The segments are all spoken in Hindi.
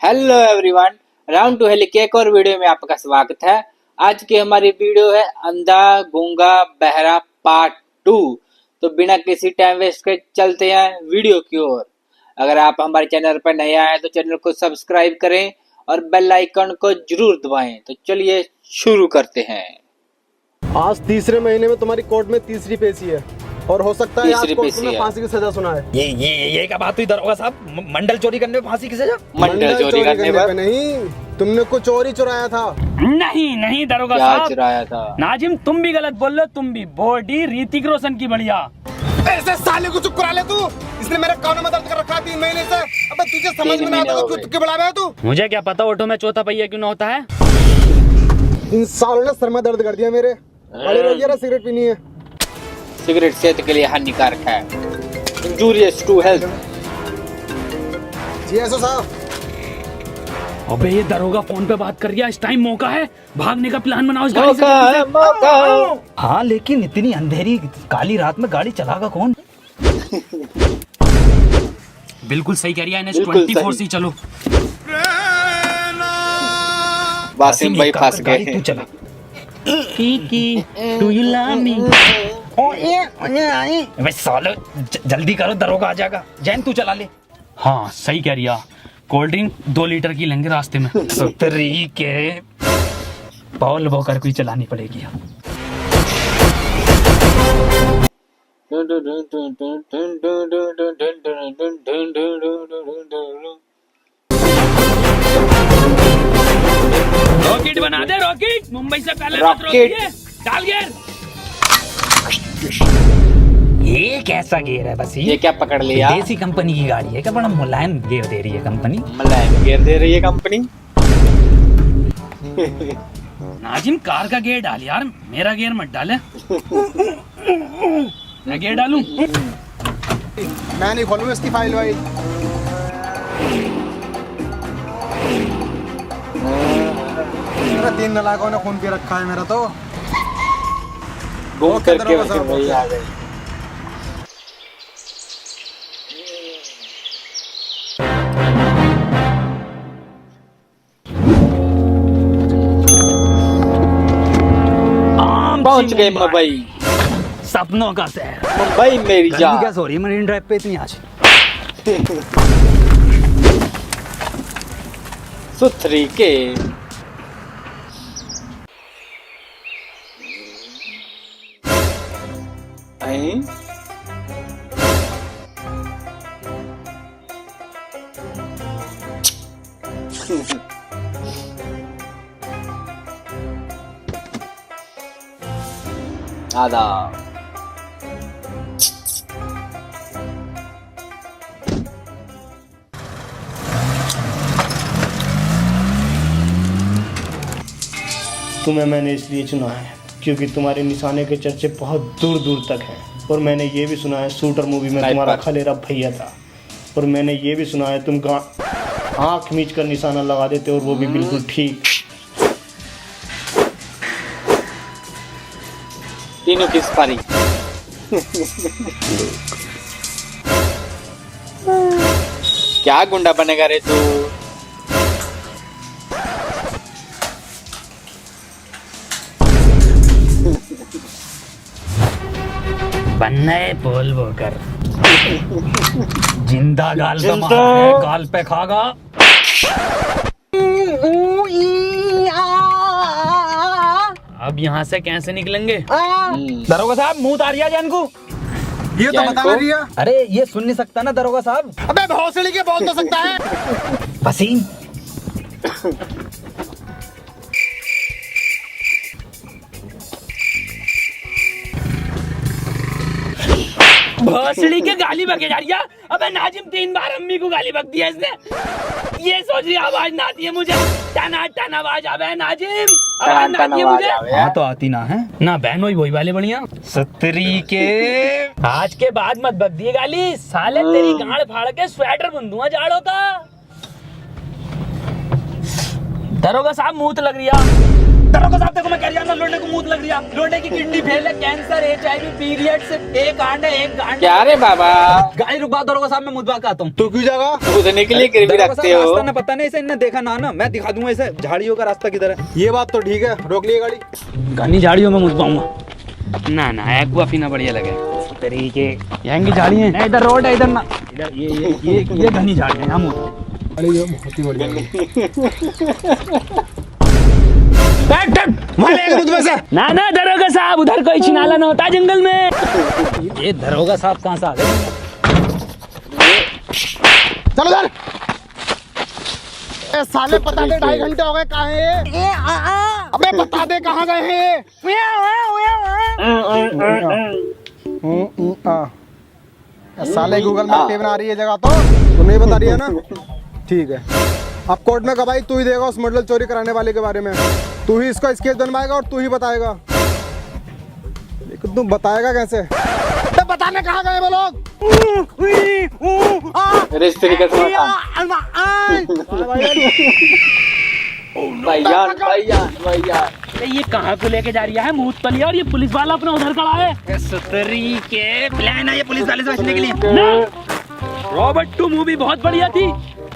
हेलो एवरीवन, राउंड टू हेली के एक और वीडियो में आपका स्वागत है। आज की हमारी वीडियो है अंधा गूंगा बहरा पार्ट 2। तो बिना किसी टाइम वेस्ट के चलते हैं वीडियो की ओर। अगर आप हमारे चैनल पर नए आए तो चैनल को सब्सक्राइब करें और बेल आइकन को जरूर दबाएं। तो चलिए शुरू करते हैं। आज तीसरे महीने में तुम्हारी कोर्ट में तीसरी पेशी है और हो सकता है आज कोर्ट में फांसी की सजा सुनाए। ये क्या बात हुई दरोगा साहब? मंडल चोरी करने में फांसी की सजा? मंडल चोरी करने पे नहीं, तुमने कुछ और ही चुराया था। नहीं दरोगा क्या साहब, चुराया था? नाजिम तुम भी गलत बोल रहे हो। तुम भी बॉडी ऋतिक रोशन की बढ़िया। ऐसे साले को चुप करा ले तू। इसने मेरे कानों में दर्द कर रखा 3 महीने से। अबे तुझे समझ में नहीं आता तो क्यों बढ़ा रहा है तू? मुझे क्या पता ऑटो में चौथा पहिया क्यों ना होता है। इन सालों ने सर में दर्द कर दिया मेरे। अरे रोजिया सिगरेट पीनी है। सिगरेट सेहत के लिए हानिकारक है, इंजूरियस टू हेल्थ। जी एसओ साहब। अबे ये दरोगा फोन पे बात कर रहा है। इस टाइम मौका है, भागने का प्लान बनाओ। इस मौका है, मौका। हाँ लेकिन इतनी अंधेरी काली रात में गाड़ी चलागा कौन? बिल्कुल सही कह रही है इन्हें। 24 चलो। वासिम भाई फंस गए। तू चला। Do you love me? सालो जल्दी करो, दरोगा आ जाएगा। जैन तू चला ले। हाँ सही कह रही है। कोल्ड ड्रिंक 2 लीटर की लेंगे रास्ते में। सुतरी के पॉल वॉकर को ही चलानी पड़ेगी। रॉकेट बना दे, रॉकेट। मुंबई से पहले रॉकेट डाल गियर। ये कैसा गियर है? बस ये क्या पकड़ लिया? देसी कंपनी की गाड़ी है क्या? बड़ा मुलायम गियर दे रही है कंपनी। मुलायम गियर दे रही है कंपनी। नाजिम कार का गियर डाल यार, मेरा गियर मत डाले। मैं गियर डालूं? मैं नहीं खोलूंगा इसकी फाइल भाई। मेरा 3 नालायकों ने खून पी रखा है मेरा तो। घूम करके वही आ गए। पहुंच गए मुंबई, सपनों का शहर मुंबई मेरी जान। क्या हो रही है मरीन ड्राइव पे इतनी आज? सुथरी के आदाब। तुम्हें मैंने इसलिए चुना है क्योंकि तुम्हारे निशाने के चर्चे बहुत दूर दूर तक हैं। और मैंने ये भी सुना है शूटर मूवी में तुम्हारा खलेरा भैया था। और मैंने ये भी सुना है तुम आँख मीच कर निशाना लगा देते और वो भी बिल्कुल ठीक। तीनों किस पारी। क्या गुंडा बनेगा रे तू? बनना है पोल वॉकर। जिंदा गाल पे मारा है, गाल पे खागा। अब यहाँ से कैसे निकलेंगे? दरोगा साहब मुंह उतारिया जान को। ये तो बता रही है। अरे ये सुन नहीं सकता ना दरोगा साहब। अबे भौसड़ी के बोल तो सकता है। वसीम भोसड़ी के गाली बके जा रही है। अबे नाजिम 3 बार अम्मी को गाली बक दिया इसने। ये सोच रही आवाज ना आती है मुझे। टना टना आवाज आवे नाजिम, आवाज ना आती है मुझे। हाँ तो आती ना है ना बहन। वही वाले बढ़िया सत्तरी के। आज के बाद मत बक दिए गाली साले। तेरी गाड़ फाड़ के स्वेटर बुन दूंगा जाड़ों का। दरोगा साहब मुंह तो लग रही है। दरोगा साहब देखो मैं कह रहा हूं लोटे को मूत लग रही है, लोटे की किडनी फेल है, कैंसर, HIV, पीरियड्स, एक आंड है एक गांड। क्या रे बाबा, गाड़ी रुकवा दरोगा साहब, मैं मुद्दा आता हूं। तू क्यों जाएगा? कूदने के लिए गिरवी रखते हो। रास्ता ना पता नहीं, इसे इन्हें देखा ना, मैं दिखा दूंगा इसे झाड़ियों का रास्ता किधर है। ये बात तो ठीक है, रोक लिए गाड़ी। घनी झाड़ियों में मुझ पाऊंगा ना, एक्वा पीना बढ़िया लगे तरीके। यहाँ की झाड़ी है ना, इधर रोड है, इधर ना, इधर ये घनी झाड़ी है, हम बहुत ही बढ़िया। ना ना दरोगा साहब, उधर कोई छिनाला ना होता जंगल में। ये दरोगा साहब कहाँ से आ गए? चलो सर। ए साले बता दे, 2.5 घंटे हो गए, कहाँ है ये? अबे बता दे कहाँ गए हैं? साले गूगल मैप पे बना रही है जगह, तो नहीं बता रही है ना? ठीक है, अब कोर्ट में गवाही तू ही देगा उस मॉडल चोरी कराने वाले के बारे में। तू ही इसका स्केच बनवाएगा और तू ही बताएगा। लेकिन तू बताएगा कैसे? तो बताने कहाँ गए वो लोग? इस तरीके से भैया ये कहाँ को लेके जा रही है मूत पली, और ये पुलिस वाला अपना उधर खड़ा है। सतरी के प्लान है ये पुलिस वाले से बचने के लिए ना। रॉबर्ट 2 मूवी बहुत बढ़िया थी,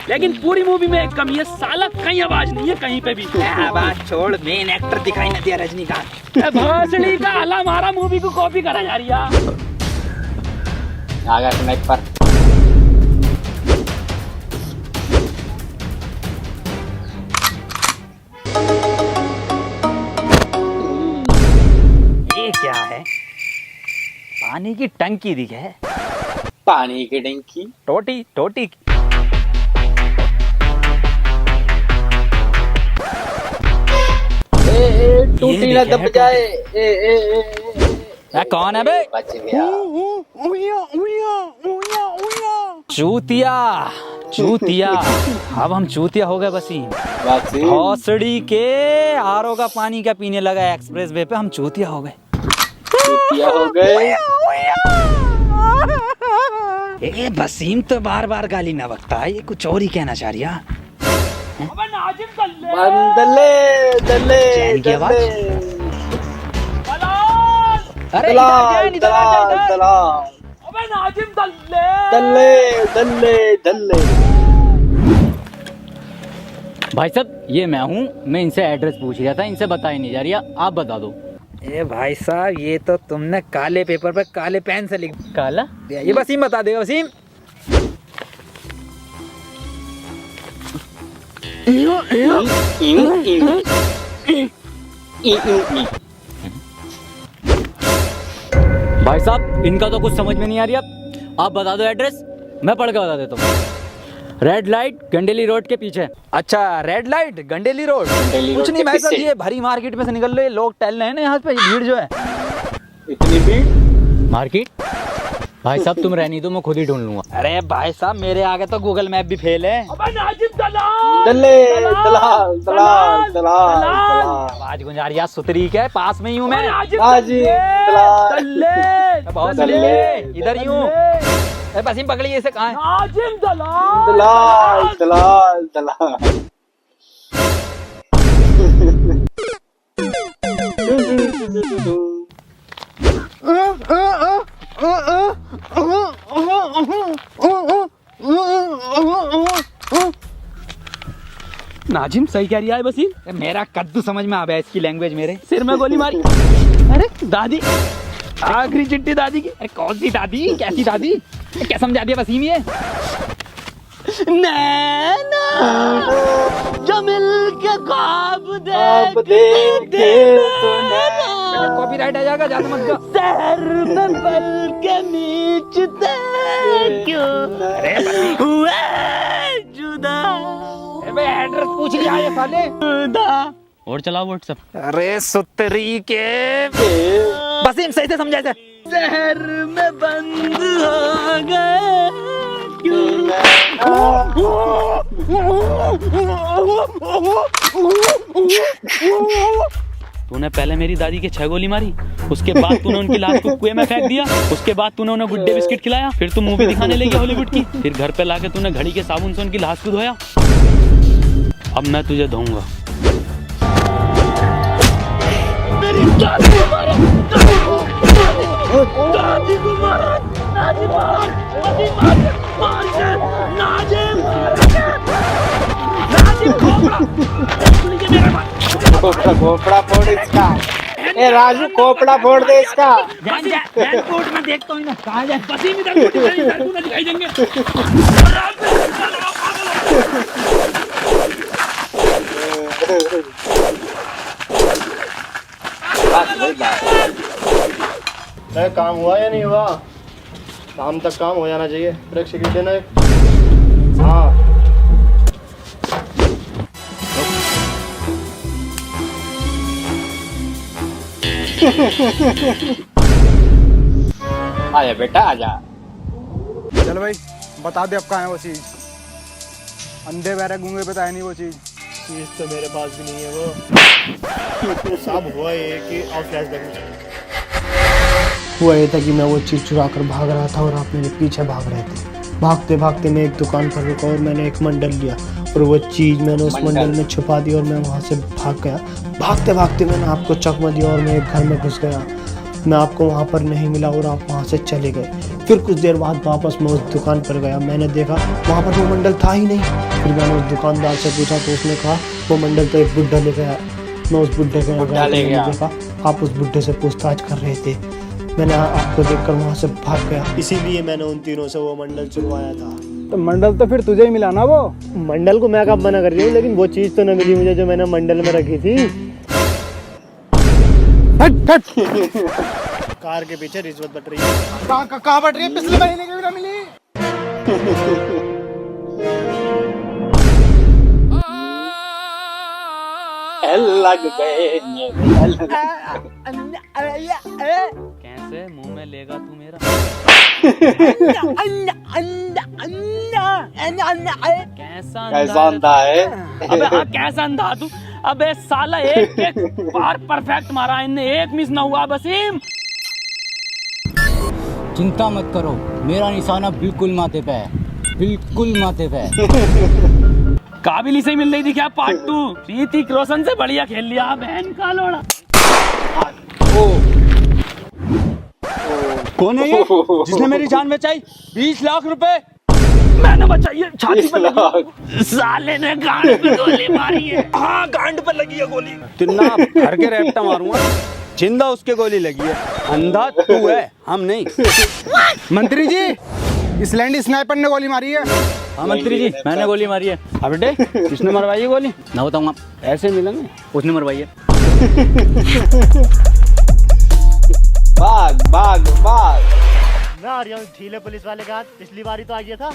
लेकिन पूरी मूवी में एक कमी है, साला कहीं आवाज नहीं है कहीं पे भी। आवाज छोड़, मेन एक्टर दिखाई नहीं दिया रजनीकांत। भाषणी का हला मारा मूवी को कॉपी करा जा रही है। आगा स्नाइपर। ये क्या है? पानी की टंकी दिखे, पानी की टंकी, टोटी टोटी। टूटी ना दब जाए। कौन है बे? बच गया। चूतिया चूतिया, अब हम चूतिया हो गए वसीम। भौसड़ी के आरओ का पानी का पीने लगा एक्सप्रेस वे पे, हम चूतिया हो गए। चूतिया हो गए। ए वसीम तो बार बार गाली ना बकता है, ये कुछ और ही कहना चाह रही है। दल्ले दल्ले चैन की आवाज। अरे दलाल दलाल दलाल, दल्ले दल्ले दल्ले। भाई साहब ये मैं हूँ, मैं इनसे एड्रेस पूछ रहा था, इनसे बताई नहीं जा रही, आप बता दो। ए भाई साहब ये तो तुमने काले पेपर पर काले पेन से लिख। काला? ये वसीम बता देगा। वसीम भाई साहब इनका तो कुछ समझ में नहीं आ रही, अब आप बता दो एड्रेस, मैं पढ़ के बता देता हूँ। रेड लाइट गंडेली रोड के पीछे। अच्छा रेड लाइट गंडेली रोड। कुछ नहीं भाई साहब, ये भरी मार्केट में से निकल रहे लोग टहल रहे हैं ना यहाँ पे, भीड़ जो है। इतनी भीड़ मार्केट? भाई साहब तुम रहनी दो, मैं खुद ही ढूंढ लूंगा। अरे भाई साहब मेरे आगे तो गूगल मैप भी फेल है। दल्ले दलाल दलाल दलाल। आवाज गुंजा रही है, सुतरी के पास में ही हूँ मैं। हाजी दलाल बहुत इधर ही हूँ। वसीम पकड़िए इसे, कहाँ है? दलाल दलाल दलाल। नाजिम सही कह रही है वसीम, मेरा कद्दू समझ में आ गया, इसकी लैंग्वेज मेरे सिर में गोली मारी। अरे दादी, आखिरी चिट्ठी दादी की। अरे कौन सी दादी, कैसी दादी, क्या समझा दिया वसीम ये? नैना जो मिलके ख्वाब देखे कॉपीराइट आ जाएगा, ज्यादा मत गा। शहर में पल के नीचते क्यों हुए जुदा। अबे एड्रेस पूछ लिया ये साले। और चलाओ व्हाट्सएप। अरे सुतरी के वसीम सही से समझा इसे। शहर में बंद हो गए तूने पहले मेरी दादी के 6 गोली मारी, उसके बाद तूने उनकी लाश को कुएं में फेंक दिया, उसके बाद तूने उन्हें गुड्डे बिस्किट खिलाया, फिर तू मूवी दिखाने ले गया हॉलीवुड की, फिर घर पे लाके तूने घड़ी के साबुन से उनकी लाश को धोया। अब मैं तुझे धोऊंगा। मेरी दादी को मारा, दादी को मारा, दादी मार, नाजिम खोपड़ा फोड़ इसका। ए राजू खोपड़ा फोड़ दे इसका। कोर्ट में देखता हूँ ना कहाँ जाए। वसीम इधर को दिखाई देंगे। काम हुआ या नहीं हुआ? शाम तक काम हो जाना चाहिए। ब्रेक सिगरेट देना एक। हाँ आजा बेटा आजा। चल भाई बता दे अब कहाँ है वो चीज। अंधे बहरे गूंगे पे तो है नहीं वो चीज। चीज तो मेरे पास भी नहीं है वो। सब हुआ ये कि और फ्लैशबैक में चले। हुआ ये था कि मैं वो चीज़ चुरा कर भाग रहा था और आप मेरे पीछे भाग रहे थे। भागते भागते मैं एक दुकान पर रुका और मैंने एक मंडल लिया और वो चीज़ मैंने उस मंडल में छुपा दी और मैं वहाँ से भाग गया। भागते भागते मैंने आपको चकमा दिया और मैं एक घर में घुस गया। मैं आपको वहाँ पर नहीं मिला और आप वहाँ से चले गए। फिर कुछ देर बाद वापस मैं उस दुकान पर गया। मैंने देखा वहाँ पर वो मंडल था ही नहीं। फिर मैंने उस दुकानदार से पूछा तो उसने कहा वो मंडल तो एक बुड्ढा ले गया। मैं उस बुड्ढे के यहाँ देखा आप उस बुड्ढे से पूछताछ कर रहे थे। मैंने आपको देखकर वहाँ से भाग गया, इसीलिए मैंने उन तीनों से वो मंडल चुरवाया था। तो मंडल तो फिर तुझे ही मिला ना वो। मंडल को मैं कब मना कर रही हूँ, लेकिन वो चीज़ तो न मिली मुझे जो मैंने मंडल में रखी थी। कार के पीछे रिश्वत बट रही है। कहाँ बट रही है? पिछले महीने की भी ना मिली। लग गए कैसे मुंह में लेगा तू मेरा? कैसा अंधा है? अबे हाँ कैसा अंधा तू? अबे साला एक बार परफेक्ट मारा इनने, एक मिस ना हुआ। वसीम चिंता मत करो, मेरा निशाना बिल्कुल माथे पे है, बिल्कुल माथे पे है। काबिल से मिल रही थी क्या पार्ट 2? ऋतिक रोशन से बढ़िया खेल लिया बहन का लोड़ा। कौन है ये जिसने मेरी जान बचाई? 20 लाख रुपए मैंने बचाई है। छाती पर लगी, साले ने गांड पे गोली मारी है। हाँ गांड पर लगी है गोली। तिन्ना भर के रैप्टा मारूंगा, जिंदा उसके गोली लगी है। अंधा तू है, हम नहीं। मंत्री जी इस लैंडी स्नाइपर ने गोली मारी है। हाँ मंत्री जी मैंने गोली मारी है। अब बेटे किसने मरवाई है गोली? ना बताऊंगा, ऐसे मिलेंगे। उसने मरवाई है। भाग भाग भाग। मैं आ रहा हूँ ढीले पुलिस वाले का। पिछली बारी तो आ गया था।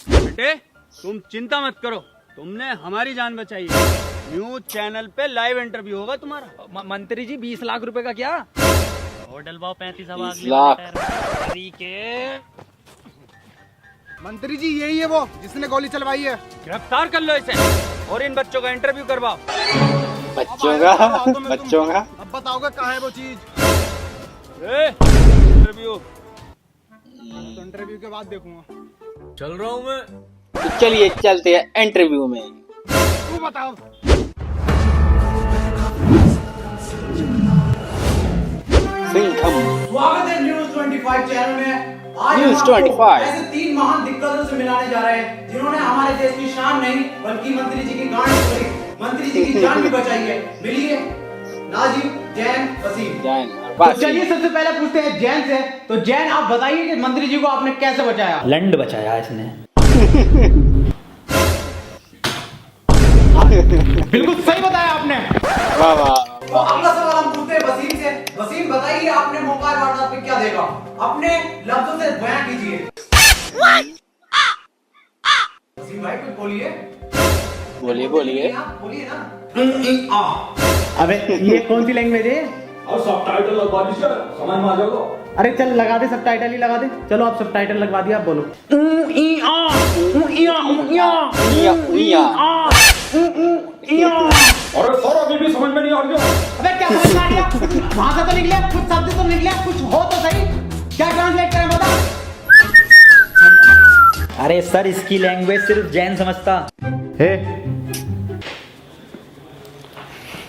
बेटे तुम चिंता मत करो, तुमने हमारी जान बचाई है। न्यूज चैनल पे लाइव इंटरव्यू होगा तुम्हारा। मंत्री जी 20 लाख रुपए का क्या? होटल बाव 35 लाख। मंत्री जी यही है वो जिसने गोली चलवाई है। गिरफ्तार कर लो इसे और इन बच्चों का इंटरव्यू करवाओ। बच्चों का बच्चों का अब बताओगे कहाँ है वो चीज? इंटरव्यू तो इंटरव्यू के बाद देखूंगा। चल रहा हूँ मैं। तो चलिए चलते हैं इंटरव्यू में। तू बताओ। स्वागत है न्यूज 25 चैनल में। आज न्यूज़ हम आपको 25 ऐसे 3 महान दिग्गजों से मिलाने जा रहे हैं जिन्होंने हमारे देश की शान नहीं बल्कि मंत्री जी की गांड तोड़ी, मंत्री जी की जान भी बचाई है। मिलिए नाजिम, जैन, वसीम। जैन चलिए सबसे पहले पूछते हैं जैन से। तो जैन आप बताइए कि मंत्री जी को आपने कैसे बचाया? लंड बचाया इसने। बिल्कुल सही बताया आपने। वाह वाह। तो अगला सवाल हम पूछते हैं वसीम से। वसीम बताइए आपने मौका वारदात पे क्या देखा? अपने लफ्जों से बयान कीजिए। वसीम भाई कुछ बोलिए। बोलिए बोलिए। बोलिए ना। अबे ये कौन सी लैंग्वेज है? और सबटाइटल लगवा दीजिए, समझ में आ जाएगा। अरे चल लगा दे, सबटाइटल ही लगा दे। चलो आप सबटाइटल लगवा दिया, आप बोलो। अरे सर अभी भी समझ में नहीं आ रही है। अबे क्या समझ में आ गया? वहां से तो निकले, कुछ शब्द तो निकले, कुछ हो तो सही। क्या ट्रांसलेट करें बता? अरे सर, इसकी लैंग्वेज सिर्फ जैन समझता।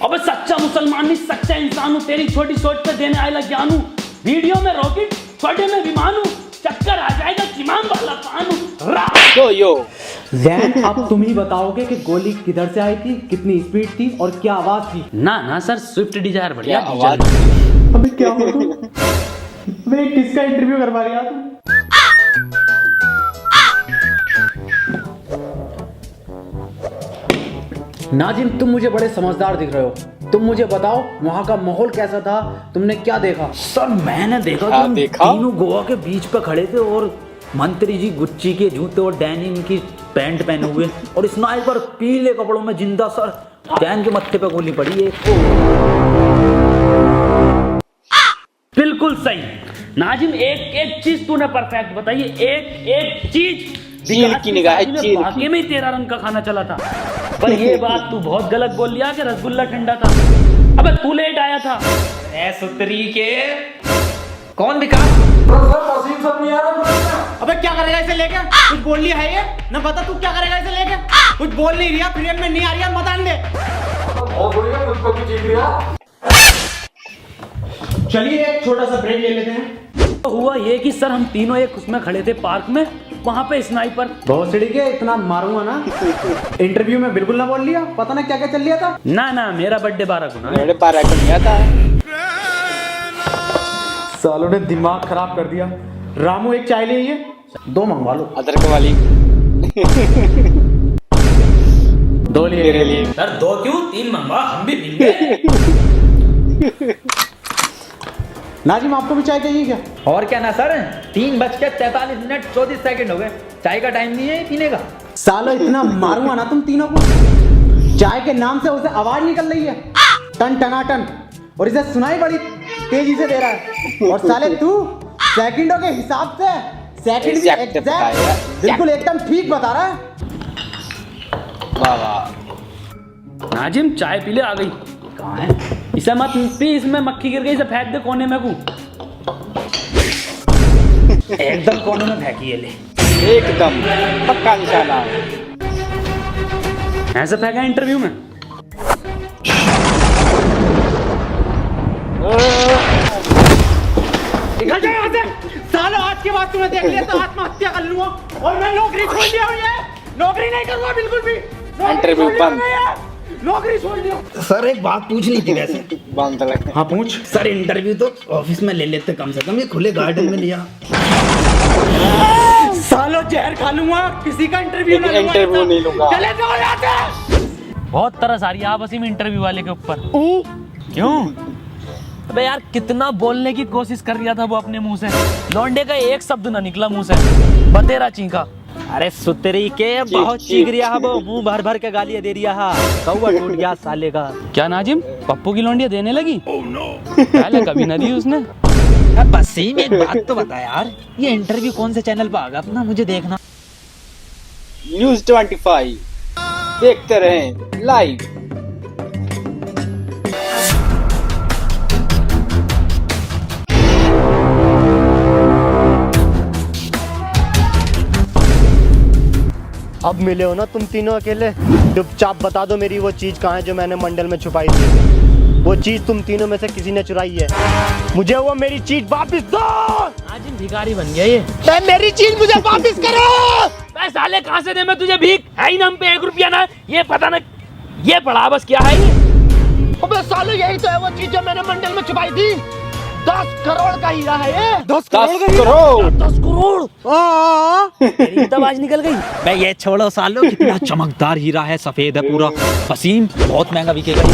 अबे सच्चा मुसलमान नहीं, सच्चा इंसान हूँ। तेरी छोटी सोच पे देने आएगा ज्ञान हूँ। वीडियो में रॉकेट, छोटे में विमान हूँ। चक्कर आ जाएगा किमान वाला पान हूँ। यो जैन, अब तुम ही बताओगे कि गोली किधर से आई थी, कितनी स्पीड थी और क्या आवाज थी? ना सर, स्विफ्ट डिजायर बढ़िया आवाज। अबे क्या हो तुम? अबे किसका इंटरव्यू करवा रही हो तुम? नाजिम, तुम मुझे बड़े समझदार दिख रहे हो। तुम मुझे बताओ वहाँ का माहौल कैसा था, तुमने क्या देखा? सर मैंने देखा क्या तुम देखा? तीनों गोवा के बीच पे खड़े थे और मंत्री जी गुच्ची के जूते और डेनिम की पैंट पहने हुए और स्नाइपर पीले कपड़ों में जिंदा। सर जैन के मत्थे पे गोली पड़ी है। बिल्कुल सही नाजिम, एक चीज तूने परफेक्ट बताई है। एक चीज चील की निगाह है, चील वाकई में तेरा रंग का खाना चला था। पर ये बात तू बहुत गलत बोल लिया कि रसगुल्ला ठंडा था। अबे तू लेट आया था। सुतरी के कौन विकास? अबे क्या करेगा इसे लेके? कुछ बोल लिया है ये? ना बता तू क्या करेगा इसे लेके? कुछ बोल नहीं रहा, फ्रेम में नहीं आ रही, बता दे। चलिए एक छोटा सा ब्रेक ले लेते हैं। तो हुआ ये कि सर हम तीनों एक उसमें खड़े थे पार्क में, वहाँ पे स्नाइपर। बहुत सिड़ी के इतना मारूंगा ना। इंटरव्यू में बिल्कुल ना बोल लिया, पता ना क्या क्या चल लिया था। ना मेरा बर्थडे 12 को ना। मेरे 12 को नहीं आता। सालों ने दिमाग खराब कर दिया। रामू एक चाय ले आइए, 2 मंगवा लो। अदरक वाली। 2 लिए मेरे लिए। सर 2 क्यों, 3 मंगवा, हम भी पीएंगे। नाजिम, आपको भी चाय चाहिए क्या? और क्या ना सर, 3:43 34 सेकंड हो गए। चाय का टाइम नहीं है पीने का। सालो इतना मारूंगा ना तुम तीनों को। चाय के नाम से उसे आवाज निकल रही है, टन टनाटन, और इसे सुनाई बड़ी तेजी से दे रहा है। और साले तू सेकंडों के हिसाब से सेकंड भी एग्जैक्ट बिल्कुल एकदम ठीक बता रहा है। वाह वाह। नाजिम चाय पी ले, आ गई। कहाँ है? इसे मत पी, इसमें मक्खी गिर गई, इसे फेंक दे कोने में को। एकदम कोने में फेंकी है, ले एकदम पक्का निशाना। ऐसे फेंका इंटरव्यू में। निकल जाए यहाँ से। सालों आज के बाद तूने देख लिया तो आत्महत्या कर लूंगा और मैं नौकरी छोड़ दिया हूँ। ये नौकरी नहीं करूंगा बिल्कुल भी। इंटरव्यू बंद। नौकरी छोड़ दिया। सर एक बात पूछनी थी वैसे। बंद लगे। हाँ पूछ। सर इंटरव्यू तो ऑफिस में ले लेते कम से कम, ये खुले गार्डन में लिया। सालों जहर खा लूंगा, किसी का इंटरव्यू इंटरव्यू नहीं लूंगा। चले जाओ यहाँ से। बहुत तरस आ रही है आपस में इंटरव्यू वाले के ऊपर। क्यों? अबे यार कितना बोलने की कोशिश कर रहा था वो अपने मुंह से, लौंडे का एक शब्द ना निकला मुंह से, बतेरा चीखा। अरे सुतरी के बहुत चीख रिया है वो, मुंह भर भर के गालियां दे रिया है। कौवा टूट गया साले का। क्या नाजिम, पप्पू की लौंडिया देने लगी? पहले कभी न दी उसने। बसीम एक बात तो बता यार, ये इंटरव्यू कौन से चैनल पर आगा अपना, मुझे देखना। न्यूज़ 25 देखते रहें लाइव। अब मिले हो ना तुम तीनों अकेले, चुपचाप बता दो मेरी वो चीज कहाँ है जो मैंने मंडल में छुपाई थी। वो चीज तुम तीनों में से किसी ने चुराई है, मुझे वो मेरी चीज वापस दो। आज भिखारी बन गया ये। मेरी चीज मुझे वापस करो। मैं साले कहाँ से दे मैं तुझे भीख? है ही ना हम पे 1 रुपया ना, ये पता ना ये पड़ा बस क्या है ये। अबे साले यही तो है वो चीज जो मैंने मंडल में छुपाई थी। 10 करोड़ का हीरा है ये। 10 करोड़। 10 करोड़। तेरी तो आवाज निकल गई। मैं ये छोड़ो सालो, कितना चमकदार हीरा है, सफेद है पूरा। वसीम बहुत महंगा बिकेगा ये।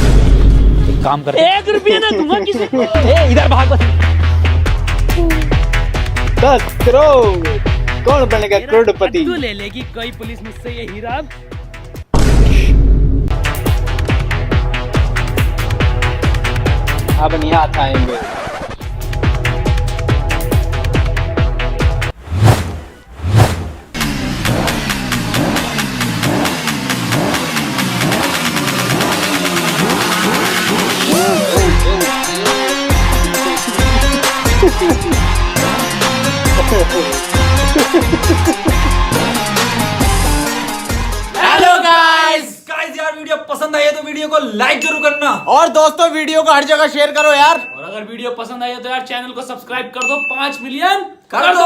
एक काम कर, 1 रुपया ना दूंगा किसी को। इधर भाग। 10 करोड़ कौन बनेगा करोड़पति? तू ले लेगी कोई पुलिस मुझसे ये हीरा। अब नहीं हाथ आएंगे। वीडियो को हर जगह शेयर करो यार। और अगर वीडियो पसंद आई हो तो यार चैनल को सब्सक्राइब कर दो, 5 मिलियन कर दो।